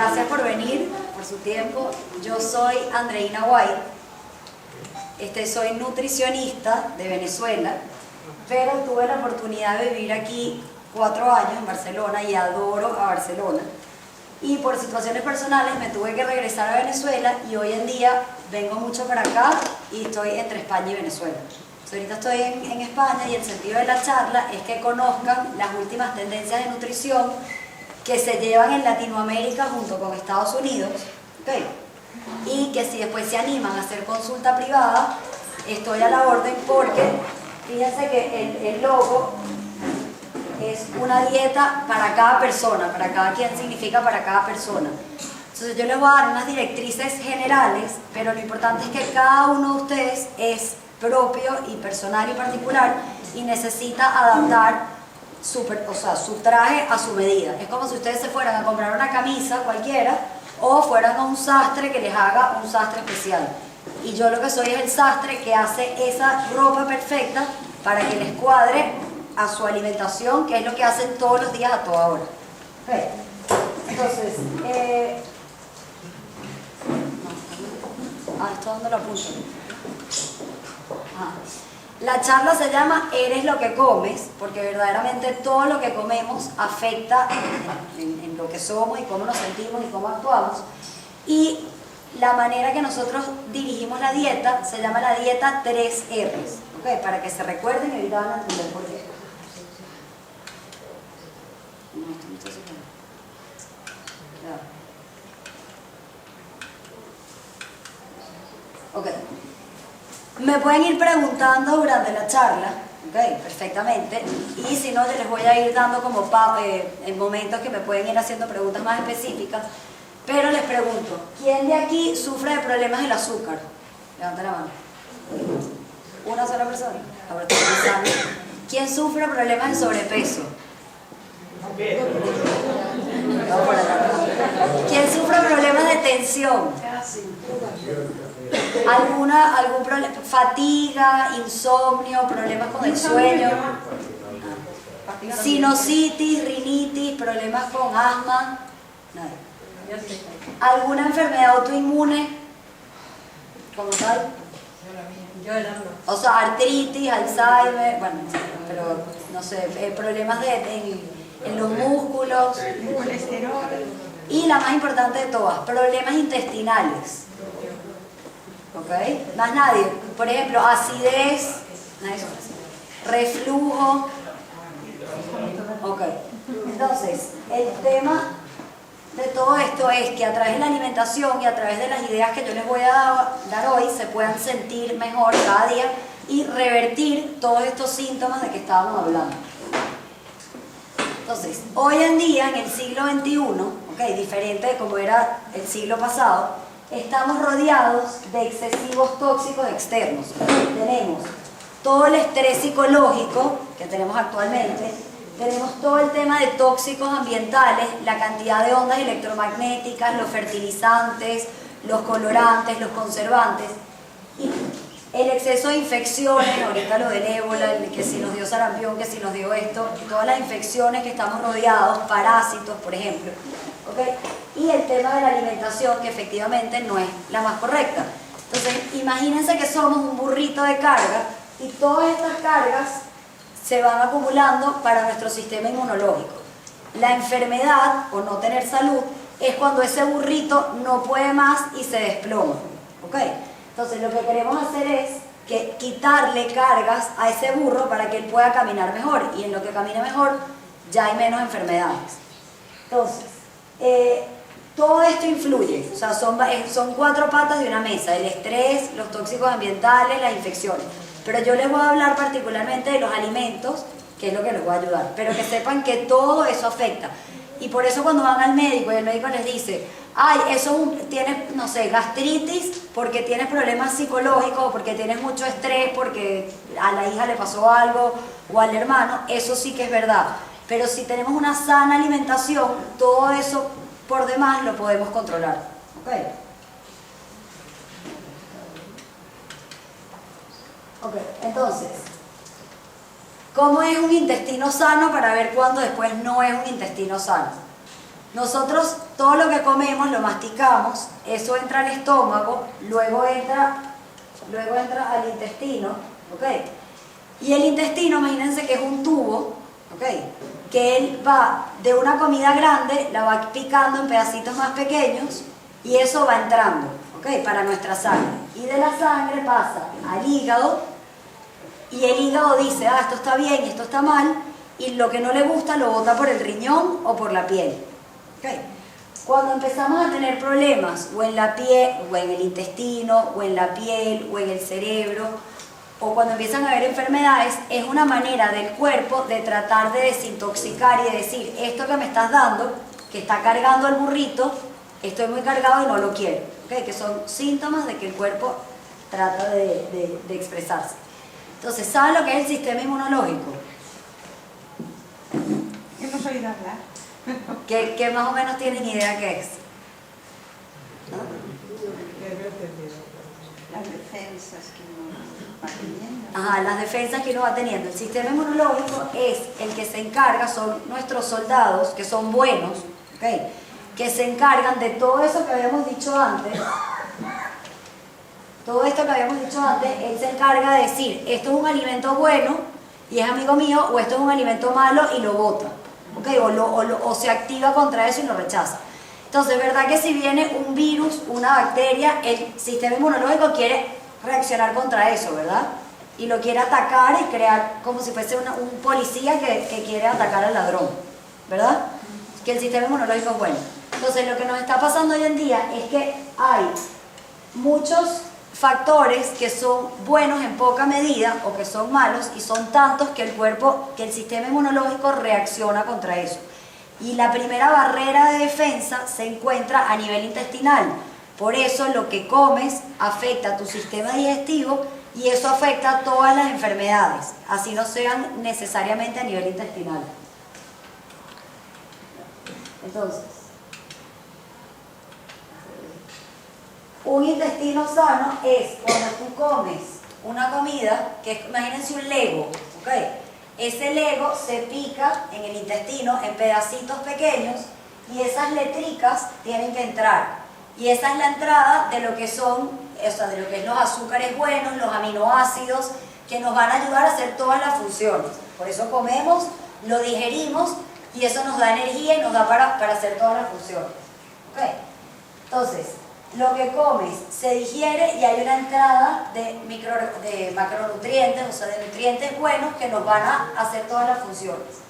Gracias por venir, por su tiempo. Yo soy Andreina White. Soy nutricionista de Venezuela, pero tuve la oportunidad de vivir aquí 4 años en Barcelona y adoro a Barcelona. Y por situaciones personales me tuve que regresar a Venezuela y hoy en día vengo mucho para acá y estoy entre España y Venezuela. Ahorita estoy en España y el sentido de la charla es que conozcan las últimas tendencias de nutrición que se llevan en Latinoamérica junto con Estados Unidos, ¿okay? Y que si después se animan a hacer consulta privada, estoy a la orden porque fíjense que el logo es una dieta para cada persona, para cada quien significa para cada persona. Entonces yo les voy a dar unas directrices generales, pero lo importante es que cada uno de ustedes es propio y personal y particular y necesita adaptar su traje a su medida. Es como si ustedes se fueran a comprar una camisa cualquiera o fueran a un sastre que les haga un sastre especial. Y yo lo que soy es el sastre que hace esa ropa perfecta para que les cuadre a su alimentación, que es lo que hacen todos los días a toda hora. Okay. Entonces, ¿esto dónde lo apunto? La charla se llama Eres lo que comes, porque verdaderamente todo lo que comemos afecta en lo que somos y cómo nos sentimos y cómo actuamos. Y la manera que nosotros dirigimos la dieta se llama la dieta 3 R's, ¿okay? Para que se recuerden y ahorita van a entender por qué. Okay. Me pueden ir preguntando durante la charla, okay, perfectamente, y si no, yo les voy a ir dando como en momentos que me pueden ir haciendo preguntas más específicas, pero les pregunto, ¿quién de aquí sufre de problemas del azúcar? Levanten la mano. ¿Una sola persona? Ahora estoy pensando. ¿Quién sufre de problemas de sobrepeso? ¿Quién sufre de problemas de tensión? ¿Algún problema? Fatiga, insomnio, problemas con el sueño, sinusitis, rinitis, problemas con asma. ¿Alguna enfermedad autoinmune como tal? O sea, artritis, Alzheimer, bueno, pero no sé, problemas en los músculos. Y la más importante de todas, problemas intestinales. ¿Ok? Más nadie. Por ejemplo, acidez, reflujo. Ok. Entonces, el tema de todo esto es que a través de la alimentación y a través de las ideas que yo les voy a dar hoy se puedan sentir mejor cada día y revertir todos estos síntomas de que estábamos hablando. Entonces, hoy en día, en el siglo XXI, okay, diferente de como era el siglo pasado, estamos rodeados de excesivos tóxicos externos. Tenemos todo el estrés psicológico que tenemos actualmente, tenemos todo el tema de tóxicos ambientales, la cantidad de ondas electromagnéticas, los fertilizantes, los colorantes, los conservantes, y el exceso de infecciones, ahorita lo del ébola, que si nos dio sarampión, que si nos dio esto, todas las infecciones que estamos rodeados, parásitos, por ejemplo. ¿Okay? Y el tema de la alimentación, que efectivamente no es la más correcta. Entonces, imagínense que somos un burrito de carga y todas estas cargas se van acumulando para nuestro sistema inmunológico. La enfermedad, o no tener salud, es cuando ese burrito no puede más y se desploma. ¿Okay? Entonces, lo que queremos hacer es que quitarle cargas a ese burro para que él pueda caminar mejor, y en lo que camine mejor ya hay menos enfermedades. Entonces, todo esto influye, o sea, son 4 patas de una mesa: el estrés, los tóxicos ambientales, las infecciones. Pero yo les voy a hablar particularmente de los alimentos, que es lo que les voy a ayudar, pero que sepan que todo eso afecta. Y por eso cuando van al médico y el médico les dice, ay, tienes, no sé, gastritis porque tienes problemas psicológicos, porque tienes mucho estrés, porque a la hija le pasó algo o al hermano, eso sí que es verdad. Pero si tenemos una sana alimentación, todo eso por demás lo podemos controlar. ¿Okay? Ok, entonces, ¿cómo es un intestino sano para ver cuándo después no es un intestino sano? Nosotros todo lo que comemos lo masticamos, eso entra al estómago, luego entra al intestino, ¿ok? Y el intestino, imagínense que es un tubo, ¿ok? Que él va de una comida grande, la va picando en pedacitos más pequeños y eso va entrando, ¿ok? Para nuestra sangre. Y de la sangre pasa al hígado y el hígado dice, ah, esto está bien, esto está mal, y lo que no le gusta lo bota por el riñón o por la piel. ¿Okay? Cuando empezamos a tener problemas o en la piel, o en el intestino, o en la piel, o en el cerebro, o cuando empiezan a haber enfermedades, es una manera del cuerpo de tratar de desintoxicar y de decir, esto que me estás dando, que está cargando el burrito, estoy muy cargado y no lo quiero. ¿Okay? Que son síntomas de que el cuerpo trata de expresarse. Entonces, ¿saben lo que es el sistema inmunológico? Hemos oído hablar. ¿Qué más o menos tienen idea qué es? ¿No? Las defensas que uno va teniendo. Ajá, las defensas que uno va teniendo. El sistema inmunológico es el que se encarga, son nuestros soldados, que son buenos, ¿okay? Que se encargan de todo eso que habíamos dicho antes. Todo esto que habíamos dicho antes, él se encarga de decir, esto es un alimento bueno y es amigo mío, o esto es un alimento malo y lo bota. ¿Okay? O se activa contra eso y lo rechaza. Entonces, ¿verdad que si viene un virus, una bacteria, el sistema inmunológico quiere reaccionar contra eso, ¿verdad? Y lo quiere atacar y crear como si fuese un policía que quiere atacar al ladrón, ¿verdad? Que el sistema inmunológico es bueno. Entonces, lo que nos está pasando hoy en día es que hay muchos factores que son buenos en poca medida o que son malos y son tantos que el sistema inmunológico reacciona contra eso. Y la primera barrera de defensa se encuentra a nivel intestinal. Por eso lo que comes afecta a tu sistema digestivo y eso afecta a todas las enfermedades, así no sean necesariamente a nivel intestinal. Entonces, un intestino sano es cuando tú comes una comida, que es, imagínense un Lego, ¿ok? Ese Lego se pica en el intestino en pedacitos pequeños y esas letricas tienen que entrar. Y esa es la entrada de lo que son, o sea, de lo que es los azúcares buenos, los aminoácidos, que nos van a ayudar a hacer todas las funciones. Por eso comemos, lo digerimos y eso nos da energía y nos da para hacer todas las funciones. ¿Ok? Entonces, lo que comes se digiere y hay una entrada de macronutrientes, o sea, de nutrientes buenos que nos van a hacer todas las funciones.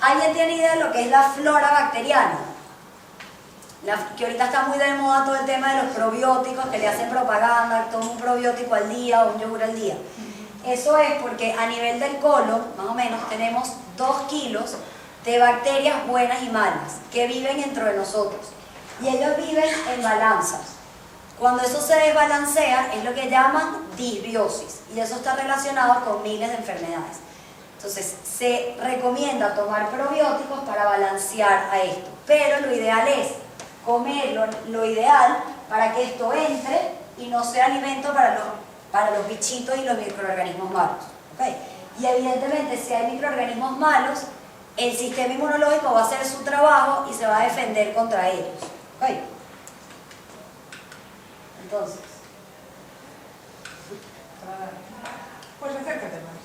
¿Alguien tiene idea de lo que es la flora bacteriana? Que ahorita está muy de moda todo el tema de los probióticos, que le hacen propaganda, toma un probiótico al día o un yogur al día. Eso es porque a nivel del colon, más o menos, tenemos 2 kilos de bacterias buenas y malas que viven dentro de nosotros. Y ellos viven en balanzas. Cuando eso se desbalancea es lo que llaman disbiosis y eso está relacionado con miles de enfermedades. Entonces se recomienda tomar probióticos para balancear a esto, pero lo ideal es comer lo ideal para que esto entre y no sea alimento para los bichitos y los microorganismos malos. ¿Okay? Y evidentemente si hay microorganismos malos, el sistema inmunológico va a hacer su trabajo y se va a defender contra ellos. ¿Okay? Entonces, Pues acércate más.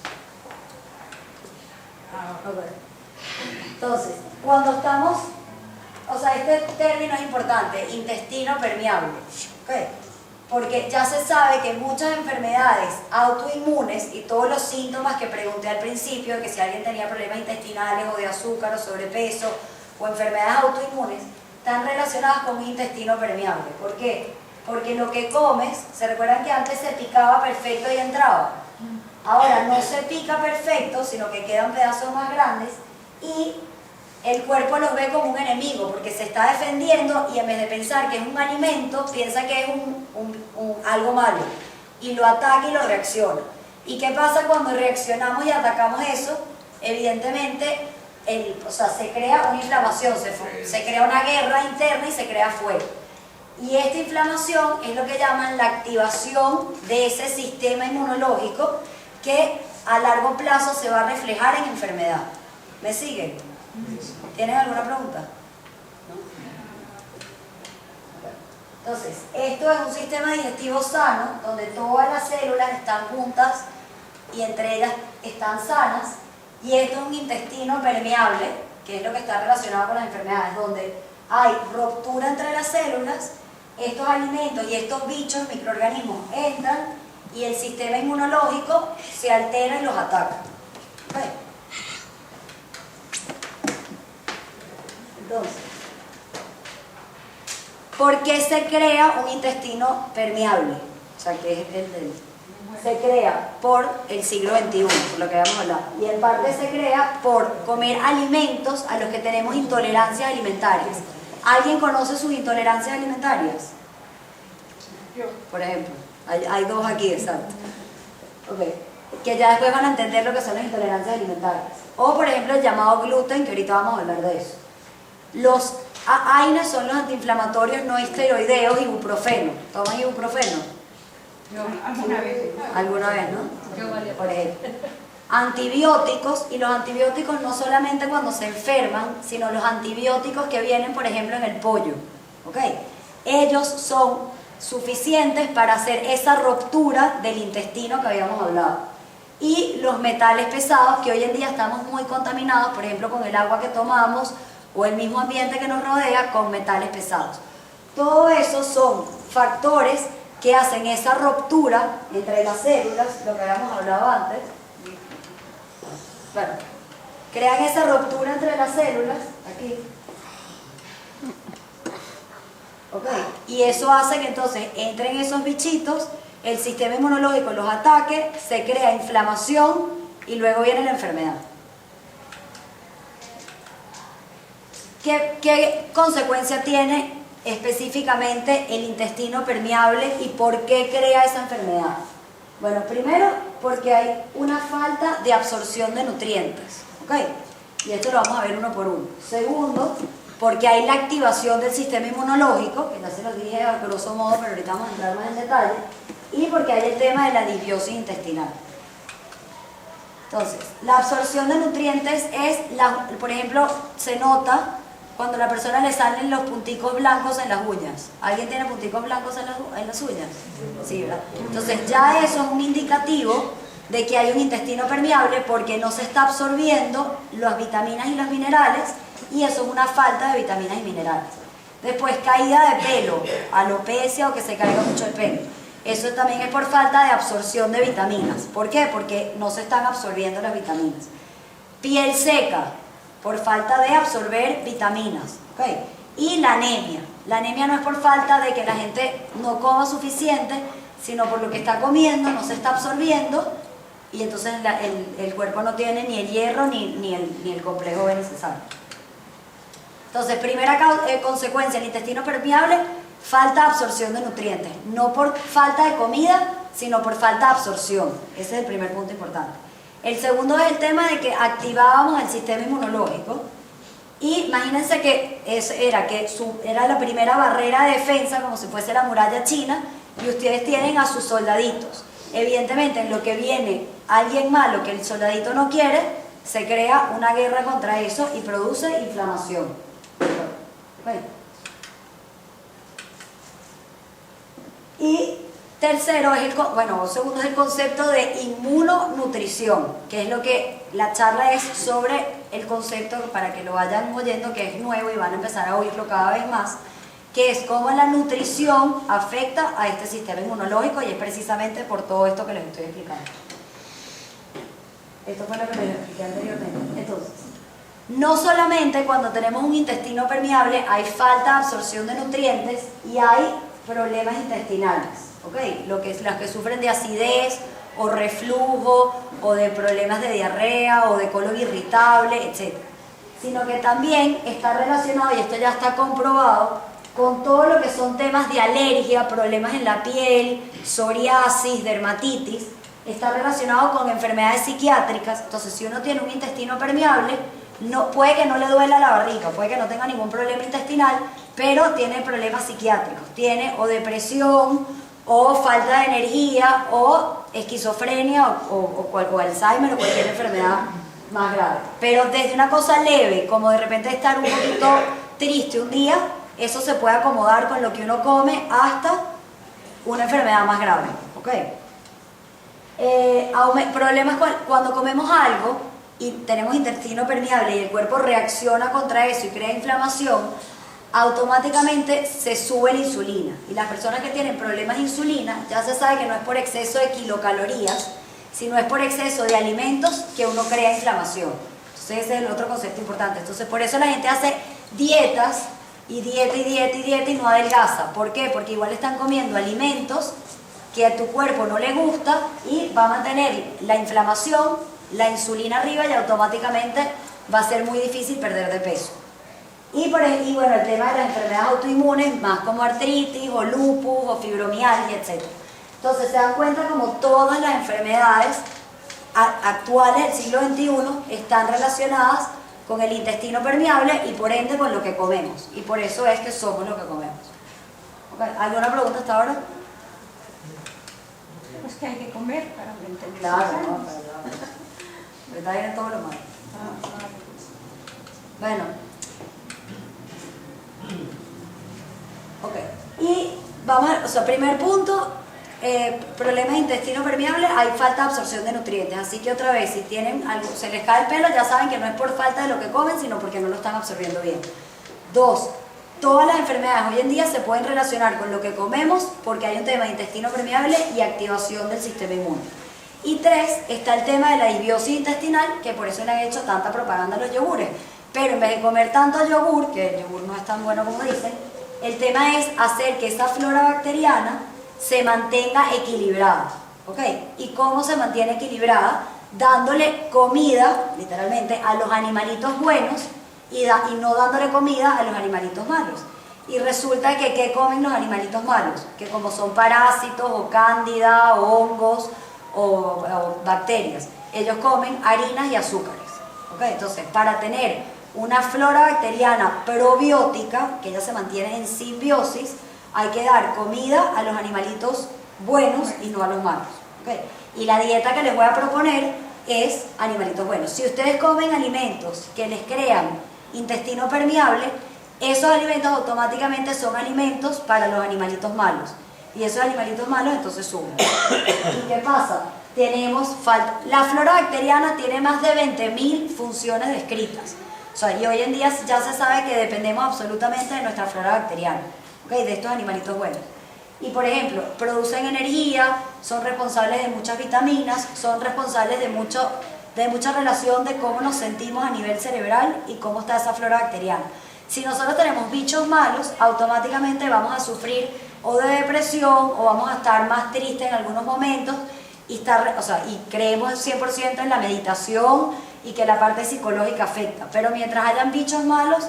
okay. Entonces, cuando estamos, o sea, este término es importante, intestino permeable, ¿okay? Porque ya se sabe que muchas enfermedades autoinmunes y todos los síntomas que pregunté al principio, que si alguien tenía problemas intestinales o de azúcar o sobrepeso o enfermedades autoinmunes, están relacionadas con un intestino permeable. ¿Por qué? Porque lo que comes, ¿se recuerdan que antes se picaba perfecto y entraba? Ahora no se pica perfecto, sino que quedan pedazos más grandes y el cuerpo los ve como un enemigo porque se está defendiendo y en vez de pensar que es un alimento, piensa que es algo malo y lo ataca y lo reacciona. ¿Y qué pasa cuando reaccionamos y atacamos eso? Evidentemente, se crea una inflamación, se crea una guerra interna y se crea fuego. Y esta inflamación es lo que llaman la activación de ese sistema inmunológico que a largo plazo se va a reflejar en enfermedad. ¿Me siguen? ¿Tienen alguna pregunta? ¿No? Entonces, esto es un sistema digestivo sano, donde todas las células están juntas y entre ellas están sanas, y esto es un intestino permeable, que es lo que está relacionado con las enfermedades, donde hay ruptura entre las células, estos alimentos y estos bichos, microorganismos, entran y el sistema inmunológico se altera y los ataca. ¿Okay? Entonces, ¿por qué se crea un intestino permeable? O sea, que es se crea por el siglo XXI, por lo que vamos a hablar. Y en parte se crea por comer alimentos a los que tenemos intolerancias alimentarias. ¿Alguien conoce sus intolerancias alimentarias? Yo. Por ejemplo, hay dos aquí, exacto. Okay. Que ya después van a entender lo que son las intolerancias alimentarias. O, por ejemplo, el llamado gluten, que ahorita vamos a hablar de eso. Los AINES son los antiinflamatorios no esteroideos, ibuprofeno. ¿Toman ibuprofeno? Yo, alguna vez. ¿Alguna vez, no? Por ejemplo. Antibióticos, y los antibióticos no solamente cuando se enferman, sino los antibióticos que vienen, por ejemplo, en el pollo. ¿Ok? Ellos son suficientes para hacer esa ruptura del intestino que habíamos hablado. Y los metales pesados, que hoy en día estamos muy contaminados, por ejemplo, con el agua que tomamos o el mismo ambiente que nos rodea, con metales pesados. Todo eso son factores que hacen esa ruptura entre las células, lo que habíamos hablado antes. Bueno, crean esa ruptura entre las células, aquí. ¿Ok? Y eso hace que entonces entren esos bichitos, el sistema inmunológico los ataque, se crea inflamación y luego viene la enfermedad. ¿Qué consecuencia tiene específicamente el intestino permeable y por qué crea esa enfermedad? Bueno, primero porque hay una falta de absorción de nutrientes, ¿ok? Y esto lo vamos a ver uno por uno. Segundo, porque hay la activación del sistema inmunológico, que ya se los dije a grosso modo, pero ahorita vamos a entrar más en detalle, y porque hay el tema de la disbiosis intestinal. Entonces, la absorción de nutrientes es, por ejemplo, se nota cuando a la persona le salen los punticos blancos en las uñas. ¿Alguien tiene punticos blancos en las uñas? Sí, ¿verdad? Entonces ya eso es un indicativo de que hay un intestino permeable porque no se está absorbiendo las vitaminas y los minerales, y eso es una falta de vitaminas y minerales. Después, caída de pelo, alopecia o que se caiga mucho el pelo. Eso también es por falta de absorción de vitaminas. ¿Por qué? Porque no se están absorbiendo las vitaminas. Piel seca, por falta de absorber vitaminas. ¿Okay? Y la anemia. La anemia no es por falta de que la gente no coma suficiente, sino por lo que está comiendo, no se está absorbiendo, y entonces el cuerpo no tiene ni el hierro ni el complejo B necesario. Entonces, primera consecuencia, el intestino permeable, falta de absorción de nutrientes. No por falta de comida, sino por falta de absorción. Ese es el primer punto importante. El segundo es el tema de que activábamos el sistema inmunológico. Y imagínense que era la primera barrera de defensa, como si fuese la muralla china, y ustedes tienen a sus soldaditos. Evidentemente, en lo que viene alguien malo que el soldadito no quiere, se crea una guerra contra eso y produce inflamación. Okay. Y tercero segundo es el concepto de inmunonutrición, que es lo que la charla es sobre el concepto, para que lo vayan oyendo, que es nuevo y van a empezar a oírlo cada vez más, que es cómo la nutrición afecta a este sistema inmunológico, y es precisamente por todo esto que les estoy explicando. Esto fue lo que les expliqué anteriormente. Entonces, no solamente cuando tenemos un intestino permeable hay falta de absorción de nutrientes y hay problemas intestinales, ¿ok? Las que sufren de acidez o reflujo o de problemas de diarrea o de colon irritable, etc. Sino que también está relacionado, y esto ya está comprobado, con todo lo que son temas de alergia, problemas en la piel, psoriasis, dermatitis. Está relacionado con enfermedades psiquiátricas. Entonces, si uno tiene un intestino permeable, puede que no le duela la barriga, puede que no tenga ningún problema intestinal, pero tiene problemas psiquiátricos. Tiene o depresión, o falta de energía, o esquizofrenia, o Alzheimer, o cualquier enfermedad más grave. Pero desde una cosa leve, como de repente estar un poquito triste un día, eso se puede acomodar con lo que uno come hasta una enfermedad más grave, ¿ok? Problemas cuando comemos algo y tenemos intestino permeable y el cuerpo reacciona contra eso y crea inflamación, automáticamente se sube la insulina. Y las personas que tienen problemas de insulina, ya se sabe que no es por exceso de kilocalorías, sino es por exceso de alimentos que uno crea inflamación. Entonces ese es el otro concepto importante. Entonces por eso la gente hace dietas y dieta y dieta y dieta y no adelgaza. ¿Por qué? Porque igual están comiendo alimentos que a tu cuerpo no le gusta y va a mantener la inflamación, la insulina arriba y automáticamente va a ser muy difícil perder de peso. Y bueno, el tema de las enfermedades autoinmunes, más como artritis o lupus o fibromialgia, etc. Entonces se dan cuenta como todas las enfermedades actuales del siglo XXI están relacionadas con el intestino permeable y por ende con lo que comemos. Y por eso es que somos lo que comemos. ¿Okay? ¿Alguna pregunta hasta ahora? Pues que hay que comer para entender. Claro, no, está bien en todo lo malo. Bueno. Ok. Y vamos o sea, primer punto, problemas de intestino permeable, hay falta de absorción de nutrientes. Así que otra vez, si tienen algo, se les cae el pelo, ya saben que no es por falta de lo que comen, sino porque no lo están absorbiendo bien. 2. Todas las enfermedades hoy en día se pueden relacionar con lo que comemos porque hay un tema de intestino permeable y activación del sistema inmune. Y 3, está el tema de la disbiosis intestinal, que por eso le han hecho tanta propaganda a los yogures. Pero en vez de comer tanto yogur, que el yogur no es tan bueno como dicen, el tema es hacer que esa flora bacteriana se mantenga equilibrada. ¿Ok? ¿Y cómo se mantiene equilibrada? Dándole comida, literalmente, a los animalitos buenos y no dándole comida a los animalitos malos. Y resulta que ¿qué comen los animalitos malos? Que como son parásitos o cándida o hongos o bacterias, ellos comen harinas y azúcares. ¿Okay? Entonces, para tener una flora bacteriana probiótica, que ella se mantiene en simbiosis, hay que dar comida a los animalitos buenos y no a los malos. ¿Okay? Y la dieta que les voy a proponer es animalitos buenos. Si ustedes comen alimentos que les crean intestino permeable, esos alimentos automáticamente son alimentos para los animalitos malos. Y esos animalitos malos entonces suben. ¿Y qué pasa? La flora bacteriana tiene más de 20.000 funciones descritas. O sea, y hoy en día ya se sabe que dependemos absolutamente de nuestra flora bacteriana, ¿okay? De estos animalitos buenos. Y por ejemplo, producen energía, son responsables de muchas vitaminas, son responsables de mucha relación de cómo nos sentimos a nivel cerebral y cómo está esa flora bacteriana. Si nosotros tenemos bichos malos, automáticamente vamos a sufrir o de depresión o vamos a estar más tristes en algunos momentos y creemos 100% en la meditación y que la parte psicológica afecta. Pero mientras hayan bichos malos,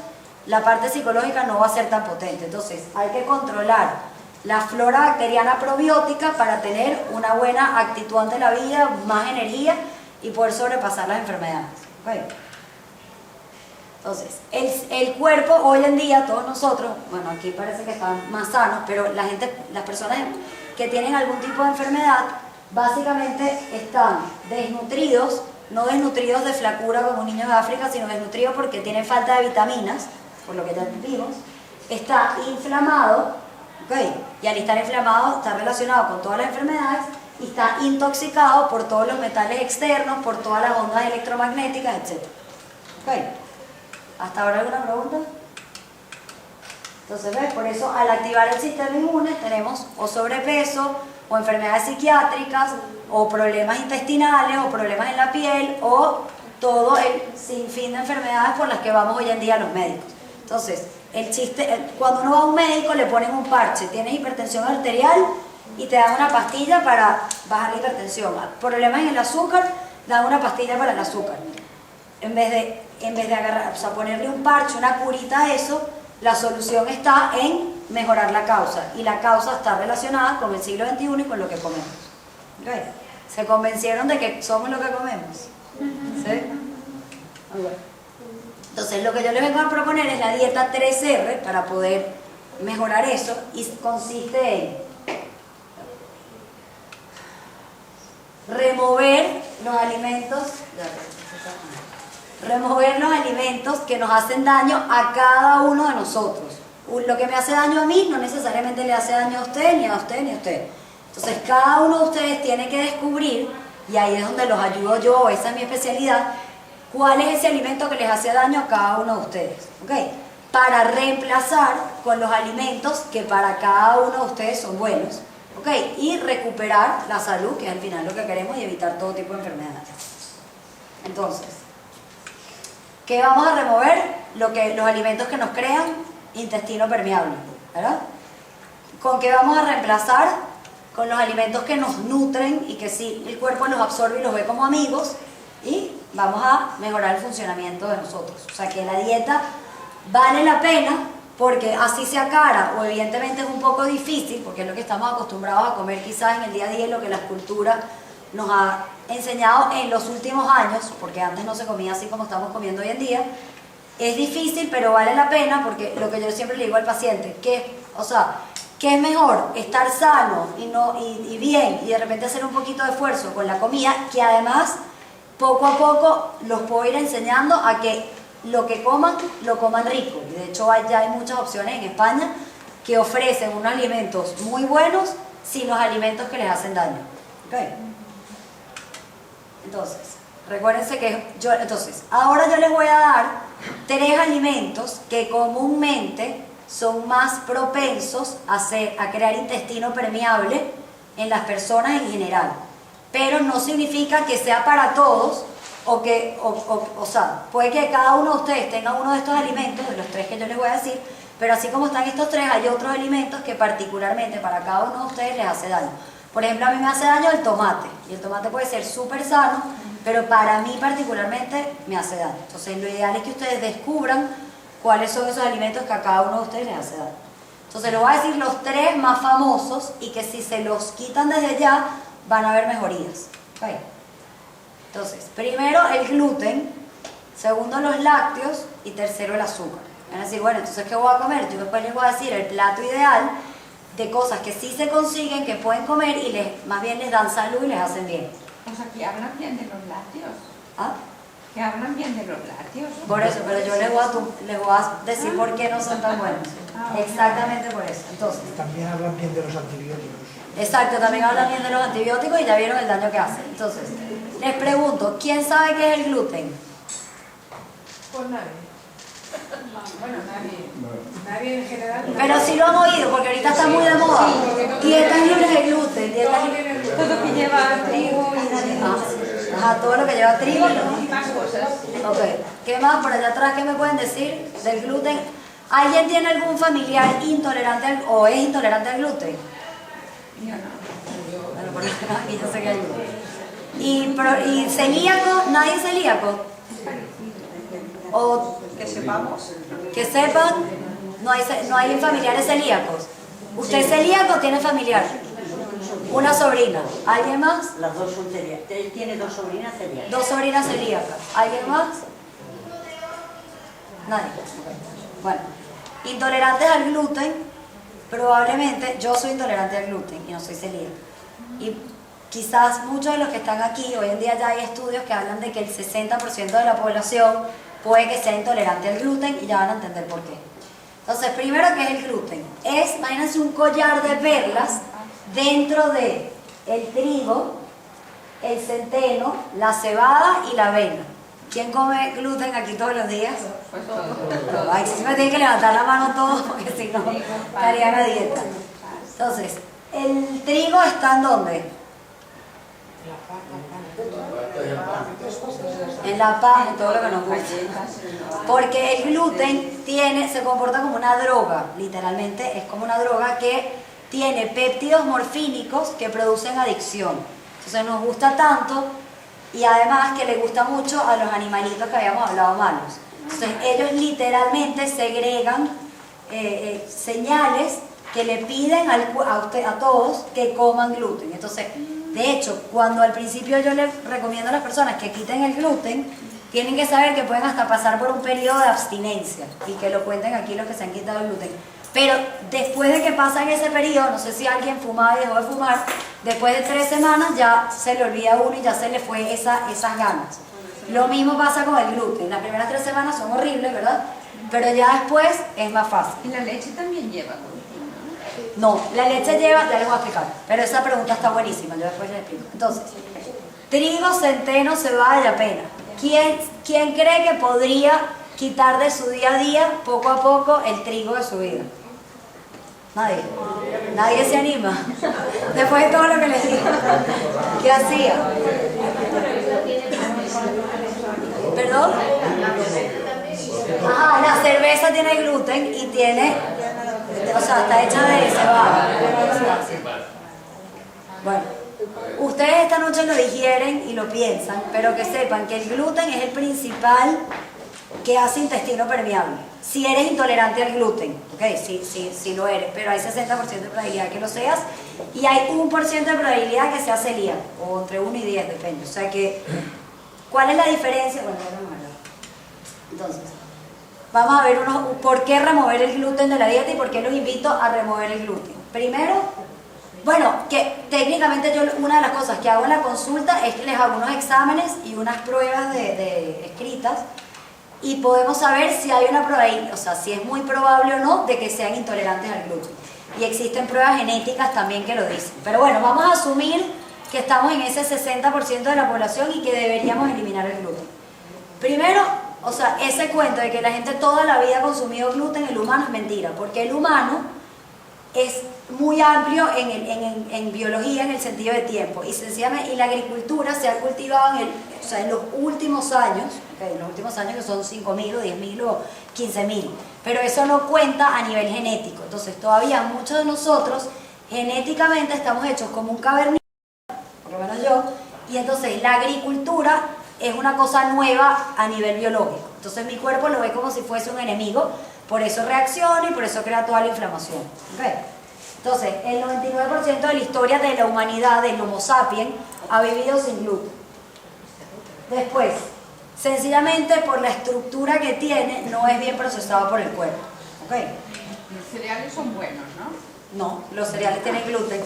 la parte psicológica no va a ser tan potente. Entonces hay que controlar la flora bacteriana probiótica para tener una buena actitud ante la vida, más energía y poder sobrepasar las enfermedades. ¿Okay? Entonces, el cuerpo hoy en día, todos nosotros, bueno, aquí parece que están más sanos, pero las personas que tienen algún tipo de enfermedad, básicamente están desnutridos, no desnutridos de flacura como niños de África, sino desnutridos porque tienen falta de vitaminas, por lo que ya vimos, está inflamado, ¿okay? Y al estar inflamado está relacionado con todas las enfermedades y está intoxicado por todos los metales externos, por todas las ondas electromagnéticas, etc. ¿Okay? ¿Hasta ahora alguna pregunta? Entonces, ¿ves? Por eso al activar el sistema inmune tenemos o sobrepeso, o enfermedades psiquiátricas, o problemas intestinales, o problemas en la piel, o todo el sinfín de enfermedades por las que vamos hoy en día a los médicos. Entonces, cuando uno va a un médico le ponen un parche, tienes hipertensión arterial y te dan una pastilla para bajar la hipertensión. Problemas en el azúcar, dan una pastilla para el azúcar. En vez de agarrar, ponerle un parche, una curita a eso, la solución está en mejorar la causa. Y la causa está relacionada con el siglo XXI y con lo que comemos. ¿Okay? ¿Se convencieron de que somos lo que comemos? ¿Sí? Entonces, lo que yo les vengo a proponer es la dieta 3R para poder mejorar eso y consiste en remover los alimentos que nos hacen daño a cada uno de nosotros, lo que me hace daño a mí no necesariamente le hace daño a usted, ni a usted, ni a usted. Entonces cada uno de ustedes tiene que descubrir, y ahí es donde los ayudo yo, esa es mi especialidad, cuál es ese alimento que les hace daño a cada uno de ustedes, ¿ok? Para reemplazar con los alimentos que para cada uno de ustedes son buenos, ¿ok? Y recuperar la salud, que es al final lo que queremos, y evitar todo tipo de enfermedades. Entonces, ¿qué vamos a remover? Los alimentos que nos crean intestino permeable, ¿verdad? ¿Con qué vamos a reemplazar? Con los alimentos que nos nutren y que sí, el cuerpo los absorbe y los ve como amigos, y vamos a mejorar el funcionamiento de nosotros. O sea que la dieta vale la pena, porque así sea cara o evidentemente es un poco difícil, porque es lo que estamos acostumbrados a comer quizás en el día a día, lo que la cultura nos ha enseñado en los últimos años, porque antes no se comía así como estamos comiendo hoy en día. Es difícil, pero vale la pena, porque lo que yo siempre le digo al paciente, ¿qué es mejor? Estar sano y bien, y de repente hacer un poquito de esfuerzo con la comida, que además poco a poco los puedo ir enseñando a que lo que coman, lo coman rico. Y de hecho ya hay muchas opciones en España que ofrecen unos alimentos muy buenos sin los alimentos que les hacen daño. ¿Okay? Entonces, recuérdense que ahora yo les voy a dar 3 alimentos que comúnmente son más propensos a crear intestino permeable en las personas en general. Pero no significa que sea para todos, o sea, puede que cada uno de ustedes tenga uno de estos alimentos, de los 3 que yo les voy a decir, pero así como están estos 3, hay otros alimentos que particularmente para cada uno de ustedes les hace daño. Por ejemplo, a mí me hace daño el tomate, y el tomate puede ser súper sano, pero para mí particularmente me hace daño. Entonces lo ideal es que ustedes descubran cuáles son esos alimentos que a cada uno de ustedes les hace daño. Entonces les voy a decir los 3 más famosos, y que si se los quitan desde ya van a haber mejorías. ¿Okay? Entonces, primero el gluten, segundo los lácteos y tercero el azúcar. Van a decir, bueno, entonces ¿qué voy a comer? Yo después les voy a decir el plato ideal de cosas que sí se consiguen, que pueden comer y más bien les dan salud y les hacen bien. O sea, que hablan bien de los lácteos. ¿Ah? Que hablan bien de los lácteos. Por eso, pero yo les voy a decir por qué no son tan buenos. Exactamente por eso. Entonces, también hablan bien de los antibióticos. Exacto, también hablan bien de los antibióticos y ya vieron el daño que hacen. Entonces, les pregunto, ¿quién sabe qué es el gluten? Pues nadie. Bueno, nadie. Nadie en general. Pero sí lo han oído, porque ahorita está muy de moda. Dietas libres de gluten, dietas libres de Todo que lleva trigo y todo lo que lleva trigo. más cosas. Ok, ¿qué más por allá atrás? ¿Qué me pueden decir del gluten? ¿Alguien tiene algún familiar intolerante o es intolerante al gluten? Yo no. Bueno, por aquí yo sé que hay uno. ¿Y celíaco? ¿Nadie es celíaco? O Que sepamos. que sepan, no hay familiares celíacos. ¿Usted es celíaco o tiene familiar? Una sobrina. ¿Alguien más? Las 2 son celíacas. Él tiene 2 sobrinas celíacas. 2 sobrinas celíacas. ¿Alguien más? Nadie. Bueno, intolerantes al gluten, probablemente yo soy intolerante al gluten y no soy celíaca. Y quizás muchos de los que están aquí, hoy en día ya hay estudios que hablan de que el 60% de la población puede que sea intolerante al gluten, y ya van a entender por qué. Entonces, primero, ¿qué es el gluten? Imagínense un collar de perlas dentro de el trigo, el centeno, la cebada y la avena. ¿Quién come gluten aquí todos los días? Pues todo. Ay, sí me tienen que levantar la mano todos, porque si no, estarían a dieta. Entonces, ¿el trigo está en dónde? En la paz, en todo lo que nos gusta. Porque el gluten se comporta como una droga, literalmente es como una droga que tiene péptidos morfínicos que producen adicción. Entonces nos gusta tanto, y además que le gusta mucho a los animalitos que habíamos hablado malos. Entonces ellos literalmente segregan señales que le piden a todos que coman gluten. Entonces, de hecho, cuando al principio yo les recomiendo a las personas que quiten el gluten, tienen que saber que pueden hasta pasar por un periodo de abstinencia, y que lo cuenten aquí los que se han quitado el gluten. Pero después de que pasan ese periodo, no sé si alguien fumaba y dejó de fumar, después de 3 semanas ya se le olvida a uno y ya se le fue esas ganas. Lo mismo pasa con el gluten. Las primeras 3 semanas son horribles, ¿verdad? pero ya después es más fácil. Y la leche también lleva gluten, No, la leche lleva, ya les voy a explicar, pero esa pregunta está buenísima, yo después les explico. Entonces, trigo, centeno, cebada y avena. ¿Quién cree que podría quitar de su día a día, poco a poco, el trigo de su vida? Nadie. Nadie se anima. Después de todo lo que les digo. ¿Qué hacía? ¿Perdón? Ajá, la cerveza tiene gluten y tiene, o sea, está hecha de cebada. Bueno, ustedes esta noche lo digieren y lo piensan, pero que sepan que el gluten es el principal que hace intestino permeable. Si eres intolerante al gluten, ok, si lo eres, pero hay 60% de probabilidad que lo seas y hay 1% de probabilidad que seas celíaco, o entre 1 y 10, depende. O sea que, ¿cuál es la diferencia? Bueno, ya vamos a hablar. Entonces, vamos a ver por qué remover el gluten de la dieta y por qué los invito a remover el gluten. Primero, bueno, que técnicamente yo una de las cosas que hago en la consulta es que les hago unos exámenes y unas pruebas de escritas y podemos saber si hay una probabilidad, o sea, si es muy probable o no de que sean intolerantes al gluten. Y existen pruebas genéticas también que lo dicen. Pero bueno, vamos a asumir que estamos en ese 60% de la población y que deberíamos eliminar el gluten. Primero, o sea, ese cuento de que la gente toda la vida ha consumido gluten, el humano es mentira, porque el humano es muy amplio en biología en el sentido de tiempo y sencillamente y la agricultura se ha cultivado en los últimos años, okay, en los últimos años que son 5.000 o 10.000 o 15.000, pero eso no cuenta a nivel genético. Entonces todavía muchos de nosotros genéticamente estamos hechos como un cavernícola, por lo menos yo, y entonces la agricultura es una cosa nueva a nivel biológico. Entonces mi cuerpo lo ve como si fuese un enemigo, por eso reacciona y por eso crea toda la inflamación. ¿Okay? Entonces, el 99% de la historia de la humanidad, del Homo sapiens, ha vivido sin gluten. Después, sencillamente por la estructura que tiene, no es bien procesado por el cuerpo. ¿Okay? Los cereales son buenos, ¿no? No, los cereales tienen gluten.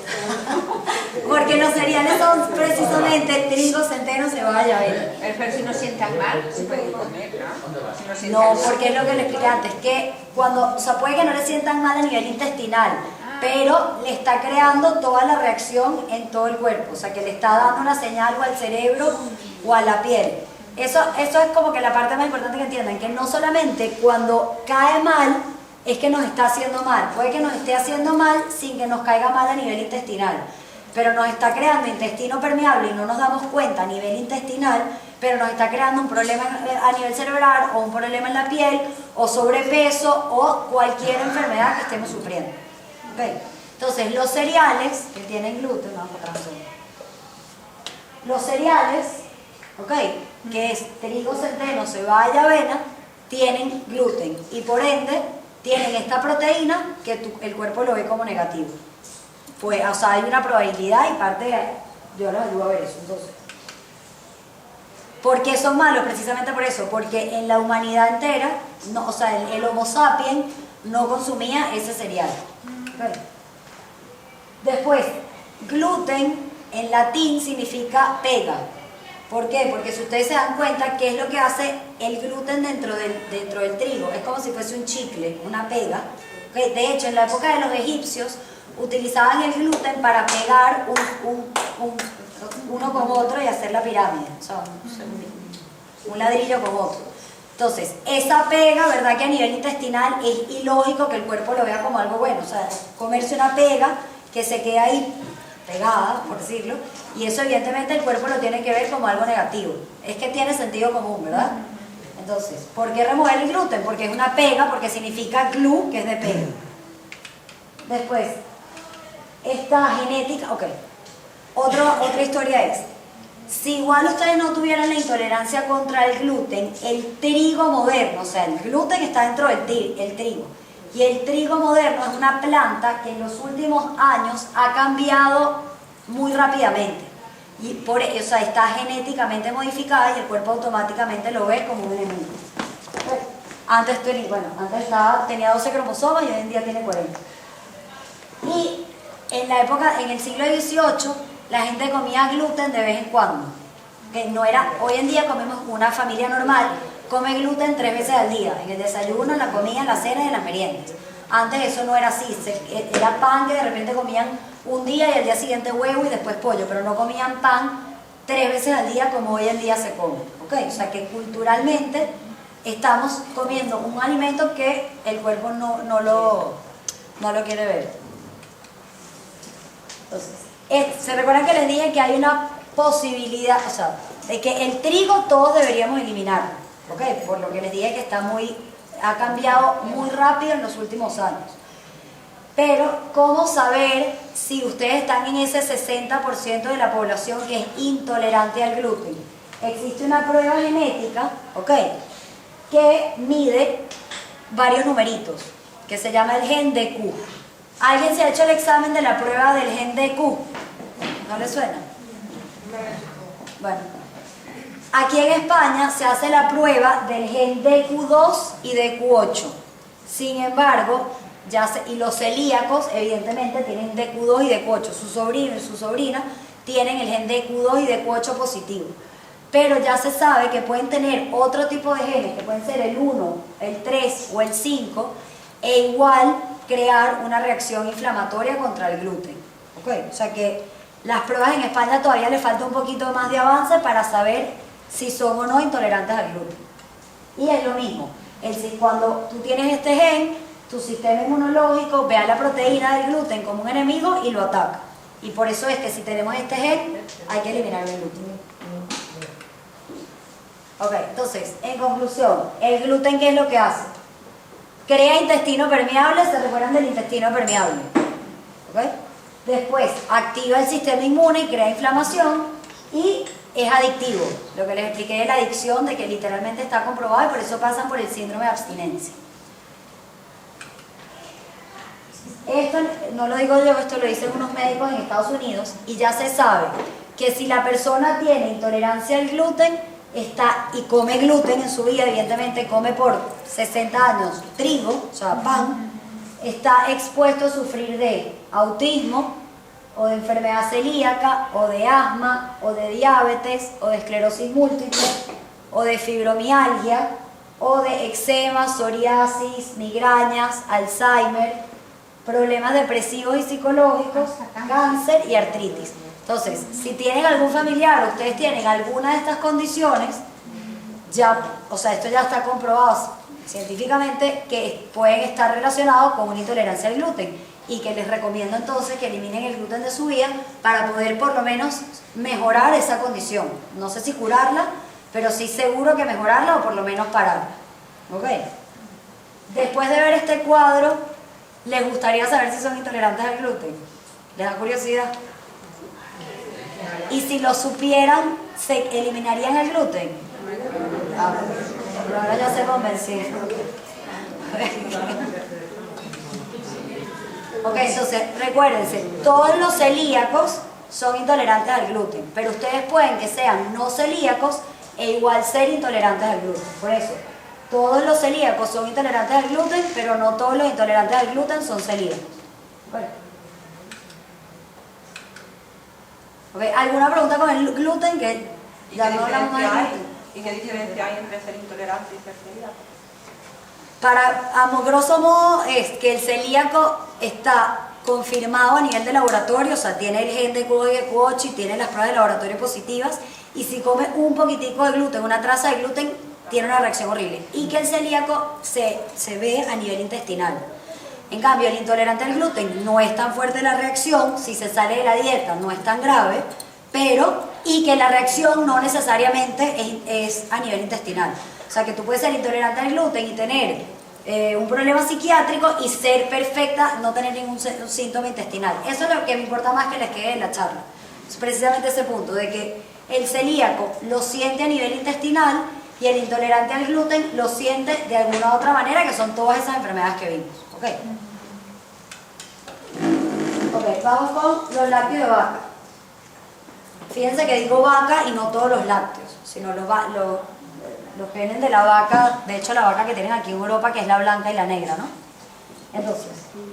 Porque los cereales son precisamente trigo, centeno, cebada y avena. Pero si no sientan mal, se pueden comer, ¿no? Si no sientan No, mal. porque es lo que le expliqué antes, que cuando, o sea, puede que no le sientan mal a nivel intestinal, pero le está creando toda la reacción en todo el cuerpo, o sea, que le está dando una señal o al cerebro o a la piel. Eso es como que la parte más importante que entiendan, que no solamente cuando cae mal, es que nos está haciendo mal. Puede que nos esté haciendo mal sin que nos caiga mal a nivel intestinal, pero nos está creando intestino permeable y no nos damos cuenta a nivel intestinal, pero nos está creando un problema a nivel cerebral o un problema en la piel o sobrepeso o cualquier enfermedad que estemos sufriendo. ¿Okay? Entonces los cereales que tienen gluten, vamos a otra zona. Los cereales, ¿okay? Que es trigo, centeno, cebada y avena, tienen gluten y por ende tienen esta proteína que el cuerpo lo ve como negativo. Pues, o sea, hay una probabilidad y parte de, yo les ayudo a ver eso. Entonces, ¿por qué son malos? Precisamente por eso, porque en la humanidad entera, no, o sea, el Homo sapiens no consumía ese cereal. Okay. Después, gluten en latín significa pega. ¿Por qué? Porque si ustedes se dan cuenta, ¿qué es lo que hace el gluten dentro del trigo? Es como si fuese un chicle, una pega. ¿Okay? De hecho, en la época de los egipcios, utilizaban el gluten para pegar uno con otro y hacer la pirámide. O sea, un ladrillo con otro. Entonces, esa pega, ¿verdad? Que a nivel intestinal es ilógico que el cuerpo lo vea como algo bueno. O sea, comerse una pega que se queda ahí pegada, por decirlo, y eso evidentemente el cuerpo lo tiene que ver como algo negativo. Es que tiene sentido común, ¿verdad? Entonces, ¿por qué remover el gluten? Porque es una pega, porque significa glu, que es de pega. Después, esta genética, ok. Otra historia es, si igual ustedes no tuvieran la intolerancia contra el gluten, el trigo moderno, o sea, el gluten está dentro del trigo, y el trigo moderno es una planta que en los últimos años ha cambiado muy rápidamente. O sea, está genéticamente modificada y el cuerpo automáticamente lo ve como un enemigo. Antes tenía 12 cromosomas y hoy en día tiene 40. Y en el siglo XVIII, la gente comía gluten de vez en cuando. Que no era, hoy en día comemos una familia normal, come gluten 3 veces al día, en el desayuno, en la comida, en la cena y en las meriendas. Antes eso no era así, era pan que de repente comían un día y al día siguiente huevo y después pollo, pero no comían pan 3 veces al día como hoy en día se come, ¿ok? O sea que culturalmente estamos comiendo un alimento que el cuerpo no lo quiere ver. Entonces, ¿se recuerdan que les dije que hay una posibilidad, o sea, de que el trigo todos deberíamos eliminarlo, ¿ok? Por lo que les dije que ha cambiado muy rápido en los últimos años. Pero, ¿cómo saber si ustedes están en ese 60% de la población que es intolerante al gluten? Existe una prueba genética, ¿ok?, que mide varios numeritos, que se llama el gen DQ. ¿Alguien se ha hecho el examen de la prueba del gen DQ? ¿No le suena? Bueno, aquí en España se hace la prueba del gen DQ2 y DQ8. Sin embargo, y los celíacos evidentemente tienen DQ2 y DQ8. Su sobrino y su sobrina tienen el gen DQ2 y DQ8 positivo. Pero ya se sabe que pueden tener otro tipo de genes, que pueden ser el 1, el 3 o el 5, e igual crear una reacción inflamatoria contra el gluten. ¿Okay? O sea que las pruebas en España todavía les falta un poquito más de avance para saber si son o no intolerantes al gluten. Y es lo mismo, cuando tú tienes este gen, tu sistema inmunológico ve a la proteína del gluten como un enemigo y lo ataca. Y por eso es que si tenemos este gen, hay que eliminar el gluten. Ok, entonces, en conclusión, ¿el gluten qué es lo que hace? Crea intestino permeable, ¿se recuerdan del intestino permeable? ¿Ok? Después, activa el sistema inmune y crea inflamación y es adictivo. Lo que les expliqué de la adicción, de que literalmente está comprobado y por eso pasan por el síndrome de abstinencia. Esto no lo digo yo, esto lo dicen unos médicos en Estados Unidos y ya se sabe que si la persona tiene intolerancia al gluten y come gluten en su vida, evidentemente come por 60 años trigo, o sea, pan, está expuesto a sufrir de autismo, o de enfermedad celíaca, o de asma, o de diabetes, o de esclerosis múltiple, o de fibromialgia, o de eczema, psoriasis, migrañas, Alzheimer, problemas depresivos y psicológicos, cáncer y artritis. Entonces, si tienen algún familiar o ustedes tienen alguna de estas condiciones, o sea, esto ya está comprobado científicamente que pueden estar relacionados con una intolerancia al gluten y que les recomiendo entonces que eliminen el gluten de su vida para poder por lo menos mejorar esa condición. No sé si curarla, pero sí seguro que mejorarla o por lo menos pararla. ¿Ok? Después de ver este cuadro, ¿les gustaría saber si son intolerantes al gluten? ¿Les da curiosidad? Y si lo supieran, ¿se eliminarían el gluten? Pero ahora ya se convencieron. Ok, entonces recuérdense, todos los celíacos son intolerantes al gluten, pero ustedes pueden que sean no celíacos e igual ser intolerantes al gluten. Por eso, todos los celíacos son intolerantes al gluten, pero no todos los intolerantes al gluten son celíacos. Bueno. Okay, ¿alguna pregunta con el gluten? Que ya no hablamos más de gluten. ¿Y qué diferencia hay entre ser intolerante y ser celíaco? A grosso modo es que el celíaco está confirmado a nivel de laboratorio, o sea, tiene el gen de Q2 y de Q8 y tiene las pruebas de laboratorio positivas, y si come un poquitico de gluten, una traza de gluten, tiene una reacción horrible. Y que el celíaco se ve a nivel intestinal. En cambio, el intolerante al gluten no es tan fuerte la reacción, si se sale de la dieta no es tan grave, y que la reacción no necesariamente es a nivel intestinal. O sea, que tú puedes ser intolerante al gluten y tener un problema psiquiátrico y ser perfecta, no tener ningún síntoma intestinal. Eso es lo que me importa más que les quede en la charla. Es precisamente ese punto, de que el celíaco lo siente a nivel intestinal y el intolerante al gluten lo siente de alguna u otra manera, que son todas esas enfermedades que vimos. ¿Ok? Ok, vamos con los lácteos de vaca. Fíjense que digo vaca y no todos los lácteos, sino los genes de la vaca, de hecho la vaca que tienen aquí en Europa, que es la blanca y la negra, ¿no? Entonces,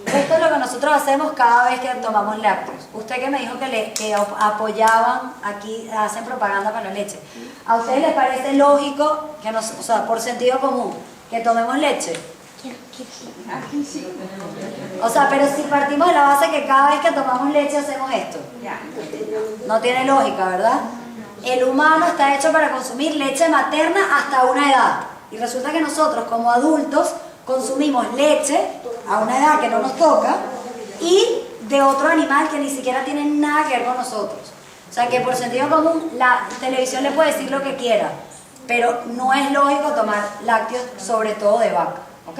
esto es lo que nosotros hacemos cada vez que tomamos lácteos. Usted que me dijo que apoyaban, aquí hacen propaganda para la leche. ¿A ustedes les parece lógico, que nos, o sea, por sentido común, que tomemos leche? Aquí sí. O sea, pero si partimos de la base que cada vez que tomamos leche hacemos esto. Ya. No tiene lógica, ¿verdad? El humano está hecho para consumir leche materna hasta una edad. Y resulta que nosotros, como adultos, consumimos leche a una edad que no nos toca y de otro animal que ni siquiera tiene nada que ver con nosotros. O sea que por sentido común la televisión le puede decir lo que quiera, pero no es lógico tomar lácteos, sobre todo de vaca. ¿Ok?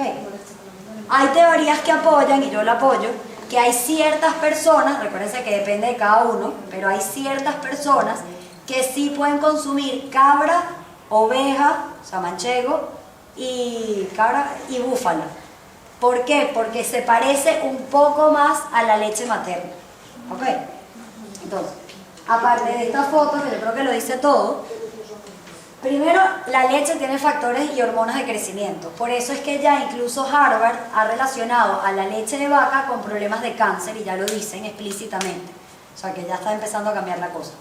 Hay teorías que apoyan, y yo la apoyo, que hay ciertas personas, recuérdense que depende de cada uno, pero hay ciertas personas que sí pueden consumir cabra, oveja, o sea, manchego, y cabra y búfala. ¿Por qué? Porque se parece un poco más a la leche materna. ¿Ok? Entonces, aparte de esta foto, que yo creo que lo dice todo, primero, la leche tiene factores y hormonas de crecimiento. Por eso es que ya incluso Harvard ha relacionado a la leche de vaca con problemas de cáncer, y ya lo dicen explícitamente. O sea, que ya está empezando a cambiar la cosa.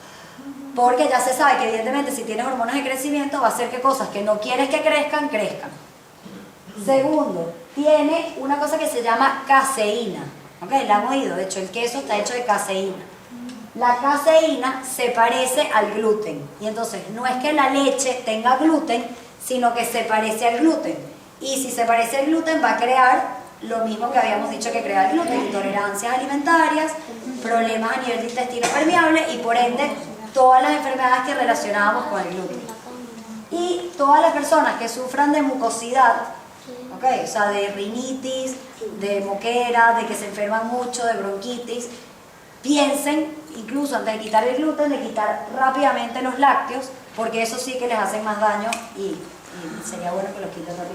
Porque ya se sabe que evidentemente si tienes hormonas de crecimiento va a hacer que cosas que no quieres que crezcan, crezcan. Segundo, tiene una cosa que se llama caseína. ¿Ok? La han oído, de hecho el queso está hecho de caseína. La caseína se parece al gluten, y entonces no es que la leche tenga gluten, sino que se parece al gluten. Y si se parece al gluten va a crear lo mismo que habíamos dicho que crea el gluten: intolerancias alimentarias, problemas a nivel de intestino permeable y por ende todas las enfermedades que relacionábamos con el gluten. Y todas las personas que sufran de mucosidad, ¿okay? O sea, de rinitis, de moquera, de que se enferman mucho, de bronquitis, piensen, incluso antes de quitar el gluten, de quitar rápidamente los lácteos, porque eso sí que les hacen más daño y sería bueno que los quiten rápidamente.